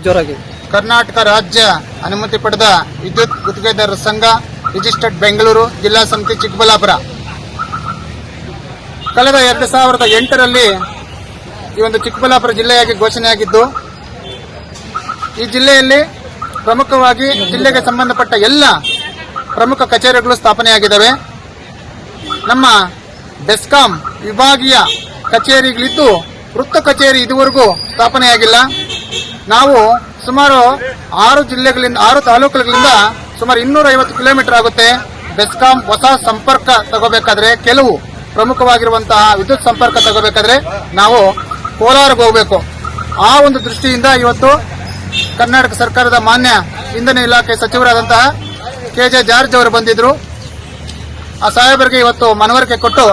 ಜೋರಾಗಿ ಕರ್ನಾಟಕ ರಾಜ್ಯ ಅನುಮತಿ ಪಡೆದ ವಿದ್ಯುತ್ ಗುತ್ತಿಗೆದಾರರ ಸಂಘ ರಿಜಿಸ್ಟರ್ಡ್ ಬೆಂಗಳೂರು ಜಿಲ್ಲಾ ಸಮಿತಿ ಚಿಕ್ಕಬಳ್ಳಾಪುರ ಕಳೆದ 2008ರಲ್ಲಿ ಈ ಒಂದು ಚಿಕ್ಕಬಳ್ಳಾಪುರ ಜಿಲ್ಲೆಯಾಗಿ ಘೋಷಣೆಯಾಗಿದ್ದು, ಈ ಜಿಲ್ಲೆಯಲ್ಲಿ ಪ್ರಮುಖವಾಗಿ ಜಿಲ್ಲೆಗೆ ಸಂಬಂಧಪಟ್ಟ ಎಲ್ಲ ಪ್ರಮುಖ ಕಚೇರಿಗಳು ಸ್ಥಾಪನೆಯಾಗಿದ್ದಾವೆ. ನಮ್ಮ ಬೆಸ್ಕಾಂ ವಿಭಾಗೀಯ ಕಚೇರಿಗಳಿದ್ದು ವೃತ್ತ ಕಚೇರಿ ಇದುವರೆಗೂ ಸ್ಥಾಪನೆಯಾಗಿಲ್ಲ. ನಾವು ಸುಮಾರು 6 ತಾಲೂಕುಗಳಿಂದ ಸುಮಾರು 250 ಕಿಲೋಮೀಟರ್ ಆಗುತ್ತೆ. ಬೆಸ್ಕಾಂ ಹೊಸ ಸಂಪರ್ಕ ತಗೋಬೇಕಾದ್ರೆ, ಕೆಲವು ಪ್ರಮುಖವಾಗಿರುವಂತಹ ವಿದ್ಯುತ್ ಸಂಪರ್ಕ ತಗೋಬೇಕಾದ್ರೆ ನಾವು ಕೋಲಾರಕ್ಕೆ ಹೋಗಬೇಕು. ಆ ಒಂದು ದೃಷ್ಟಿಯಿಂದ ಇವತ್ತು ಕರ್ನಾಟಕ ಸರ್ಕಾರದ ಮಾನ್ಯ ಇಂಧನ ಇಲಾಖೆ ಸಚಿವರಾದಂತಹ KJ ಜಾರ್ಜ್ ಅವರು ಬಂದಿದ್ರು. ಆ ಸಾಹೇಬರಿಗೆ ಇವತ್ತು ಮನವರಿಕೆ ಕೊಟ್ಟು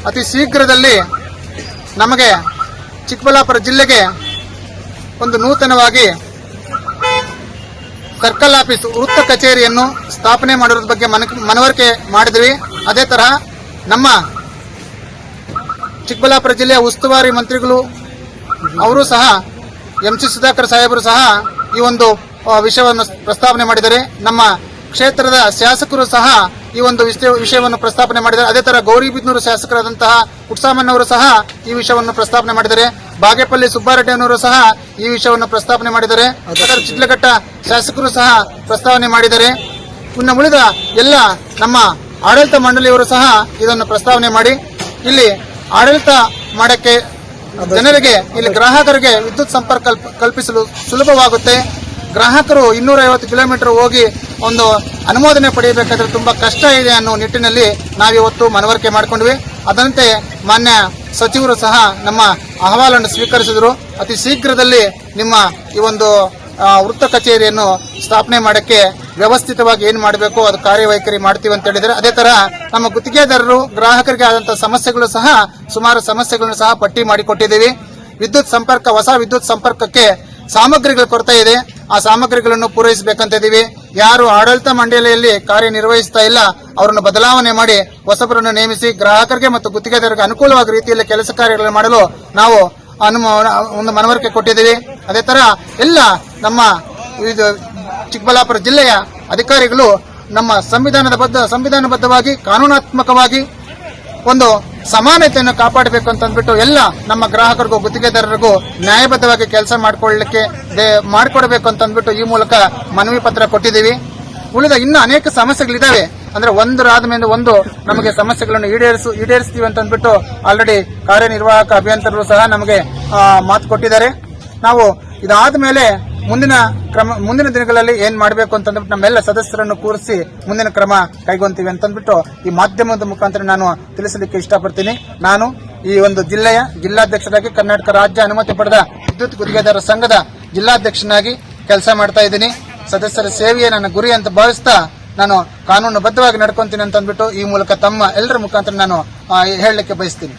ಅತಿ ಶೀಘ್ರದಲ್ಲಿ ನಮಗೆ ಚಿಕ್ಕಬಳ್ಳಾಪುರ ಜಿಲ್ಲೆಗೆ ಒಂದು ನೂತನವಾಗಿ ಸರ್ಕಲ್ ಆಫೀಸ್ ವೃತ್ತ ಕಚೇರಿಯನ್ನು ಸ್ಥಾಪನೆ ಮಾಡೋದ್ರ ಬಗ್ಗೆ ಮನವರಿಕೆ ಮಾಡಿದ್ವಿ. ಅದೇ ತರಹ ನಮ್ಮ ಚಿಕ್ಕಬಳ್ಳಾಪುರ ಜಿಲ್ಲೆಯ ಉಸ್ತುವಾರಿ ಮಂತ್ರಿಗಳು ಅವರು ಸಹ MC ಸುಧಾಕರ್ ಸಾಹೇಬರು ಸಹ ಈ ಒಂದು ವಿಷಯವನ್ನು ಪ್ರಸ್ತಾವನೆ ಮಾಡಿದ್ದಾರೆ. ನಮ್ಮ ಕ್ಷೇತ್ರದ ಶಾಸಕರು ಸಹ ಈ ಒಂದು ವಿಷಯವನ್ನು ಪ್ರಸ್ತಾಪನೆ ಮಾಡಿದ್ದಾರೆ. ಅದೇ ತರ ಗೌರಿಬಿದನೂರು ಶಾಸಕರಾದಂತಹ ಕುಟ್ಸಾಮಣ್ಣವರು ಸಹ ಈ ವಿಷಯವನ್ನು ಪ್ರಸ್ತಾಪನೆ ಮಾಡಿದ್ದಾರೆ. ಬಾಗೇಪಲ್ಲಿ ಸುಬ್ಬಾರೆಡ್ಡಿಯವರು ಸಹ ಈ ವಿಷಯವನ್ನು ಪ್ರಸ್ತಾಪನೆ ಮಾಡಿದ್ದಾರೆ. ಅದರ ಚಿಡ್ಲಘಟ್ಟ ಶಾಸಕರು ಸಹ ಪ್ರಸ್ತಾವನೆ ಮಾಡಿದ್ದಾರೆ. ಇನ್ನು ಉಳಿದ ಎಲ್ಲ ನಮ್ಮ ಆಡಳಿತ ಮಂಡಳಿಯವರು ಸಹ ಇದನ್ನು ಪ್ರಸ್ತಾವನೆ ಮಾಡಿ ಇಲ್ಲಿ ಆಡಳಿತ ಮಾಡಕ್ಕೆ ಜನರಿಗೆ, ಇಲ್ಲಿ ಗ್ರಾಹಕರಿಗೆ ವಿದ್ಯುತ್ ಸಂಪರ್ಕ ಕಲ್ಪಿಸಲು ಸುಲಭವಾಗುತ್ತೆ. ಗ್ರಾಹಕರು 250 ಕಿಲೋಮೀಟರ್ ಹೋಗಿ ಒಂದು ಅನುಮೋದನೆ ಪಡೆಯಬೇಕಾದ್ರೆ ತುಂಬಾ ಕಷ್ಟ ಇದೆ ಅನ್ನೋ ನಿಟ್ಟಿನಲ್ಲಿ ನಾವಿವತ್ತು ಮನವರಿಕೆ ಮಾಡಿಕೊಂಡ್ವಿ. ಅದರಂತೆ ಮಾನ್ಯ ಸಚಿವರು ಸಹ ನಮ್ಮ ಅಹವಾಲನ್ನು ಸ್ವೀಕರಿಸಿದರು. ಅತಿ ಶೀಘ್ರದಲ್ಲಿ ನಿಮ್ಮ ಈ ಒಂದು ವೃತ್ತ ಕಚೇರಿಯನ್ನು ಸ್ಥಾಪನೆ ಮಾಡಕ್ಕೆ ವ್ಯವಸ್ಥಿತವಾಗಿ ಏನು ಮಾಡಬೇಕು ಅದು ಕಾರ್ಯವೈಖರಿ ಮಾಡ್ತೀವಿ ಅಂತ ಹೇಳಿದರೆ, ಅದೇ ತರ ನಮ್ಮ ಗುತ್ತಿಗೆದಾರರು ಗ್ರಾಹಕರಿಗೆ ಆದಂತಹ ಸಮಸ್ಯೆಗಳು ಸಹ ಸುಮಾರು ಸಮಸ್ಯೆಗಳನ್ನು ಸಹ ಪಟ್ಟಿ ಮಾಡಿಕೊಟ್ಟಿದ್ದೀವಿ. ವಿದ್ಯುತ್ ಸಂಪರ್ಕ, ಹೊಸ ವಿದ್ಯುತ್ ಸಂಪರ್ಕಕ್ಕೆ ಸಾಮಗ್ರಿಗಳ ಕೊರತೆ ಇದೆ. ಆ ಸಾಮಗ್ರಿಗಳನ್ನು ಪೂರೈಸಬೇಕಂತ ಇದ್ದೀವಿ. ಯಾರು ಆಡಳಿತ ಮಂಡಳಿಯಲ್ಲಿ ಕಾರ್ಯನಿರ್ವಹಿಸ್ತಾ ಇಲ್ಲ ಅವರನ್ನು ಬದಲಾವಣೆ ಮಾಡಿ ಹೊಸಬರನ್ನು ನೇಮಿಸಿ ಗ್ರಾಹಕರಿಗೆ ಮತ್ತು ಗುತ್ತಿಗೆದಾರರಿಗೆ ಅನುಕೂಲವಾದ ರೀತಿಯಲ್ಲಿ ಕೆಲಸ ಕಾರ್ಯಗಳನ್ನು ಮಾಡಲು ನಾವು ಒಂದು ಮನವರಿಕೆ ಕೊಟ್ಟಿದ್ದೀವಿ. ಅದೇ ತರ ಎಲ್ಲ ನಮ್ಮ ಚಿಕ್ಕಬಳ್ಳಾಪುರ ಜಿಲ್ಲೆಯ ಅಧಿಕಾರಿಗಳು ನಮ್ಮ ಸಂವಿಧಾನಬದ್ಧವಾಗಿ ಕಾನೂನಾತ್ಮಕವಾಗಿ ಒಂದು ಸಮಾನತೆಯನ್ನು ಕಾಪಾಡಬೇಕು ಅಂತ ಅಂದ್ಬಿಟ್ಟು ಎಲ್ಲ ನಮ್ಮ ಗ್ರಾಹಕರಿಗೂ ಗುತ್ತಿಗೆದಾರರಿಗೂ ನ್ಯಾಯಬದ್ಧವಾಗಿ ಕೆಲಸ ಮಾಡಿಕೊಡಬೇಕು ಅಂತ ಅಂದ್ಬಿಟ್ಟು ಈ ಮೂಲಕ ಮನವಿ ಪತ್ರ ಕೊಟ್ಟಿದ್ದೀವಿ. ಉಳಿದ ಇನ್ನು ಅನೇಕ ಸಮಸ್ಯೆಗಳಿದ್ದಾವೆ. ಅಂದ್ರೆ ಒಂದರಾದ ಮೇಲೆ ಒಂದು ನಮಗೆ ಸಮಸ್ಯೆಗಳನ್ನು ಈಡೇರಿಸ್ತೀವಿ ಅಂತ ಅಂದ್ಬಿಟ್ಟು ಆಲ್ರೆಡಿ ಕಾರ್ಯನಿರ್ವಾಹಕ ಅಭಿಯಂತರರು ಸಹ ನಮಗೆ ಮಾತು ಕೊಟ್ಟಿದ್ದಾರೆ. ನಾವು ಇದಾದ ಮೇಲೆ ಮುಂದಿನ ದಿನಗಳಲ್ಲಿ ಏನ್ ಮಾಡಬೇಕು ಅಂತಂದ್ಬಿಟ್ಟು ನಮ್ಮೆಲ್ಲ ಸದಸ್ಯರನ್ನು ಕೂರಿಸಿ ಮುಂದಿನ ಕ್ರಮ ಕೈಗೊಂತೀವಿ ಅಂತಂದ್ಬಿಟ್ಟು ಈ ಮಾಧ್ಯಮದ ಮುಖಾಂತರ ನಾನು ತಿಳಿಸಲಿಕ್ಕೆ ಇಷ್ಟಪಡ್ತೀನಿ. ನಾನು ಈ ಒಂದು ಜಿಲ್ಲೆಯ ಜಿಲ್ಲಾಧ್ಯಕ್ಷರಾಗಿ ಕರ್ನಾಟಕ ರಾಜ್ಯ ಅನುಮತಿ ಪಡೆದ ವಿದ್ಯುತ್ ಗುತ್ತಿಗೆದಾರರ ಸಂಘದ ಜಿಲ್ಲಾಧ್ಯಕ್ಷನಾಗಿ ಕೆಲಸ ಮಾಡ್ತಾ ಇದ್ದೀನಿ. ಸದಸ್ಯರ ಸೇವೆಯೇ ನನ್ನ ಗುರಿ ಅಂತ ಭಾವಿಸ್ತಾ ನಾನು ಕಾನೂನುಬದ್ಧವಾಗಿ ನಡ್ಕೊಂತೀನಿ ಅಂತ ಅಂದ್ಬಿಟ್ಟು ಈ ಮೂಲಕ ತಮ್ಮ ಎಲ್ಲರ ಮುಖಾಂತರ ನಾನು ಹೇಳಲಿಕ್ಕೆ ಬಯಸ್ತೀನಿ.